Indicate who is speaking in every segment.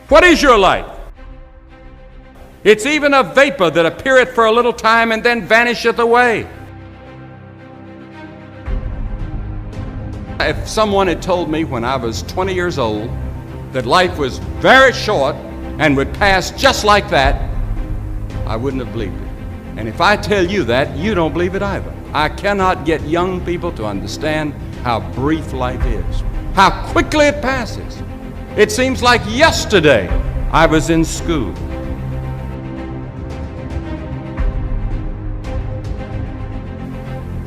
Speaker 1: What is your life? It's even a vapor that appeareth for a little time and then vanisheth away. If someone had told me when I was 20 years old that life was very short and would pass just like that, I wouldn't have believed it. And if I tell you that, you don't believe it either. I cannot get young people to understand how brief life is, how quickly it passes. It seems like yesterday I was in school.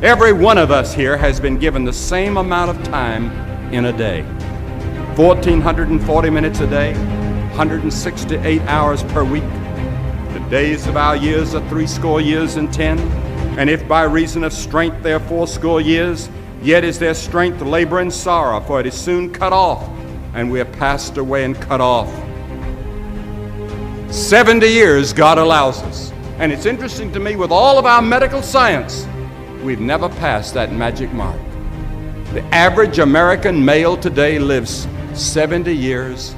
Speaker 1: Every one of us here has been given the same amount of time in a day. 1,440 minutes a day, 168 hours per week. The days of our years are 80 years and 10. And if by reason of strength they are 80 years, yet is their strength labor and sorrow, for it is soon cut off, and we are passed away and cut off. 70 years God allows us. And it's interesting to me, with all of our medical science, we've never passed that magic mark. The average American male today lives 70 years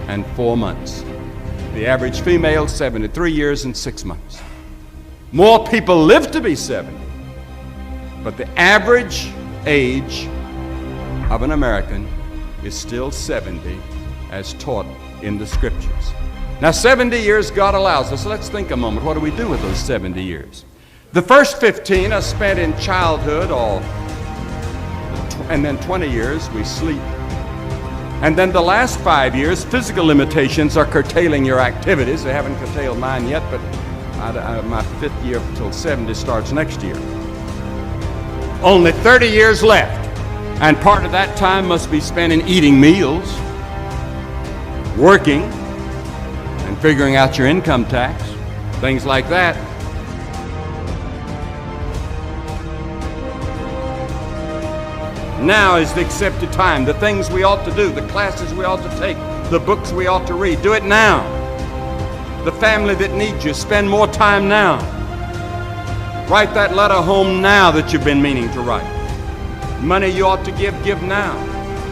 Speaker 1: and 4 months. The average female, 73 years and 6 months. More people live to be 70, but the average age of an American is still 70 as taught in the scriptures. Now 70 years God allows us. Let's think a moment. What do we do with those 70 years? The first 15 are spent in childhood, and then 20 years we sleep. And then the last 5 years, physical limitations are curtailing your activities. They haven't curtailed mine yet, but my 5th year till 70 starts next year. Only 30 years left, and part of that time must be spent in eating meals, working, and figuring out your income tax, things like that. Now is the accepted time. The things we ought to do, the classes we ought to take, the books we ought to read, do it now. The family that needs you, spend more time now. Write that letter home now that you've been meaning to write. Money you ought to give now.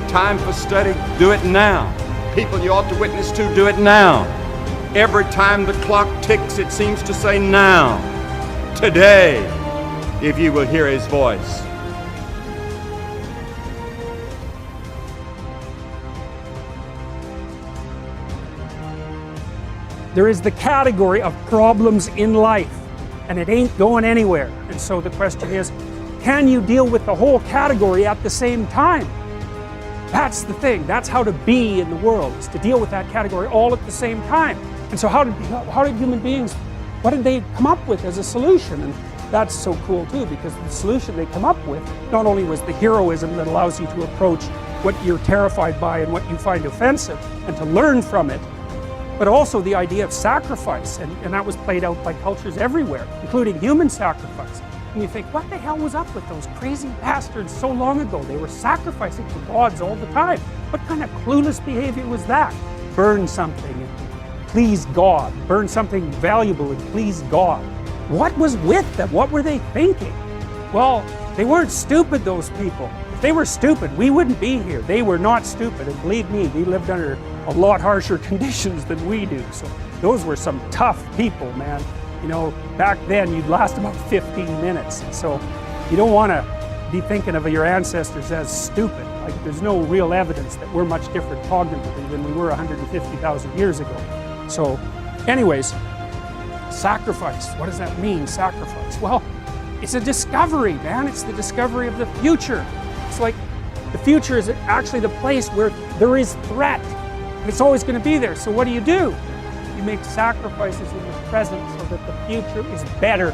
Speaker 1: Time for study, do it now. People you ought to witness to, do it now. Every time the clock ticks, it seems to say now. Today, if you will hear His voice.
Speaker 2: There is the category of problems in life, and it ain't going anywhere. And so the question is, can you deal with the whole category at the same time? That's the thing. That's how to be in the world, is to deal with that category all at the same time. And so how did human beings, what did they come up with as a solution? And that's so cool too, because the solution they come up with not only was the heroism that allows you to approach what you're terrified by and what you find offensive and to learn from it, but also the idea of sacrifice, and that was played out by cultures everywhere, including human sacrifice. And you think, what the hell was up with those crazy bastards so long ago? They were sacrificing to gods all the time. What kind of clueless behavior was that? Burn something and please God. Burn something valuable and please God. What was with them? What were they thinking? Well, they weren't stupid, those people. If they were stupid, we wouldn't be here. They were not stupid, and believe me, we lived under a lot harsher conditions than we do. So those were some tough people, man. You know, back then you'd last about 15 minutes. So you don't want to be thinking of your ancestors as stupid. Like, there's no real evidence that we're much different cognitively than we were 150,000 years ago. So anyways, sacrifice. What does that mean, sacrifice? Well, it's a discovery, man. It's the discovery of the future. It's like the future is actually the place where there is threat. It's always going to be there. So what do? You make sacrifices in the present so that the future is better